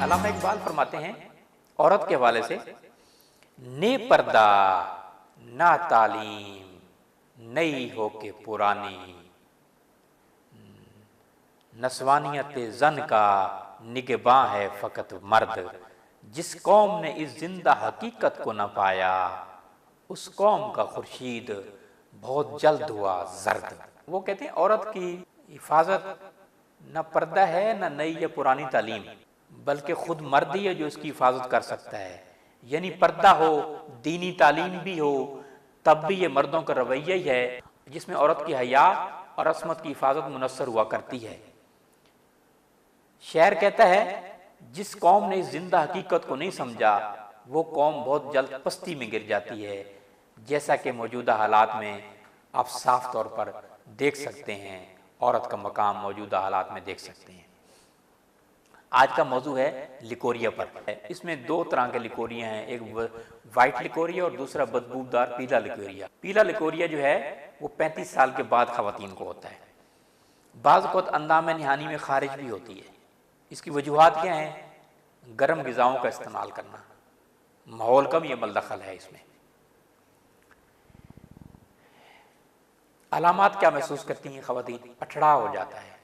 अल्लामा इकबाल फरमाते हैं औरत के हवाले से, ने पर्दा ना तालीम नई हो के पुरानी, नस्वानियत जन का निगहबां है फ़कत मर्द, जिस कौम ने इस जिंदा हकीकत को न पाया उस कौम का खुर्शीद बहुत जल्द हुआ जर्द। वो कहते हैं औरत की हिफाजत न पर्दा है न नई या पुरानी तालीम, बल्कि खुद मर्द ही है जो उसकी हिफाजत कर सकता है। यानी पर्दा हो, दीनी तालीम भी हो, तब भी ये मर्दों का रवैया ही है जिसमें औरत की हया और असमत की हिफाजत मुनस्सर हुआ करती है। शेर कहता है, जिस कौम ने इस जिंदा हकीकत को नहीं समझा वो कौम बहुत जल्द पस्ती में गिर जाती है, जैसा कि मौजूदा हालात में आप साफ तौर पर देख सकते हैं। औरत का मकाम मौजूदा हालात में देख सकते हैं। आज का मौजू है लिकोरिया पर। इसमें दो तरह के लिकोरिया हैं, एक वाइट लिकोरिया और दूसरा बदबूदार पीला लिकोरिया। पीला लिकोरिया जो है वो 35 साल के बाद खवातीन को होता है। बाज़ वक़्त अंदाम निहानी में खारिज भी होती है। इसकी वजूहात क्या हैं? गर्म ग़िज़ाओं का इस्तेमाल करना, माहौल का भी अमल दखल है इसमें। अलामात क्या महसूस करती हैं ख़वातीन? अठड़ा हो जाता है,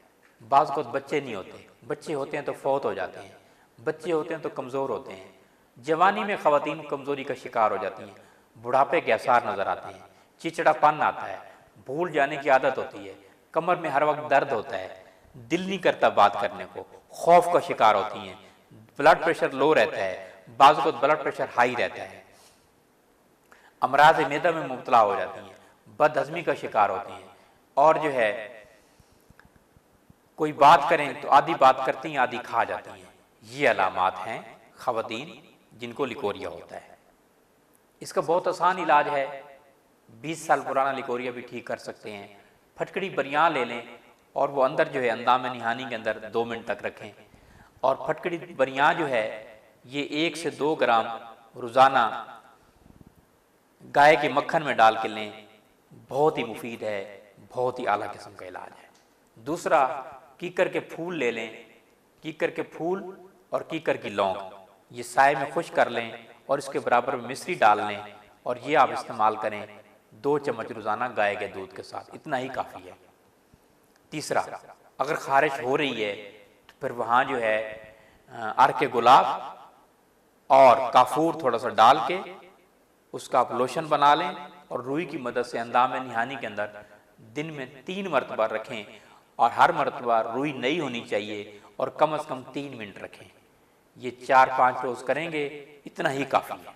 बाज़ वक़्त बच्चे नहीं होते, बच्चे होते हैं तो फौत हो जाते हैं, बच्चे होते हैं तो कमज़ोर होते हैं। जवानी में ख़वातीन कमज़ोरी का शिकार हो जाती हैं, बुढ़ापे के आसार नज़र आते हैं, चिड़चिड़ापन आता है, भूल जाने की आदत होती है, कमर में हर वक्त दर्द होता है, दिल नहीं करता बात करने को, खौफ का शिकार होती हैं, ब्लड प्रेशर लो रहता है, बाज़ वक़्त ब्लड प्रेशर हाई रहता है, अमराज मैदा में मुब्तला हो जाती हैं, बदहज़मी का शिकार होती हैं, और जो है कोई बात करें तो आधी बात करती हैं, आधी खा जाती हैं। ये अलामात हैं ख़वातीन जिनको लिकोरिया होता है। इसका बहुत आसान इलाज है, 20 साल पुराना लिकोरिया भी ठीक कर सकते हैं। फटकड़ी बरियाँ ले लें और वो अंदर जो है अंदाम निहानी के अंदर 2 मिनट तक रखें, और फटकड़ी बरियाँ जो है ये 1 से 2 ग्राम रोज़ाना गाय के मक्खन में डाल के लें। बहुत ही मुफीद है, बहुत ही आला किस्म का इलाज है। दूसरा, कीकर के फूल ले लें, कीकर के फूल और कीकर की लौंग, ये साए में खुश कर लें और इसके बराबर में मिश्री डाल लें, और ये आप इस्तेमाल करें 2 चम्मच रोज़ाना गाय के दूध के साथ, इतना ही काफ़ी है। तीसरा, अगर खारिश हो रही है तो फिर वहाँ जो है अर्क गुलाब और काफूर थोड़ा सा डाल के उसका आप लोशन बना लें और रुई की मदद से अंदाम निहानी के अंदर दिन में 3 मरतबा रखें, और हर मरतबा रुई नई होनी चाहिए और कम से कम 3 मिनट रखें। ये 4-5 रोज़ करेंगे, इतना ही काफ़ी है।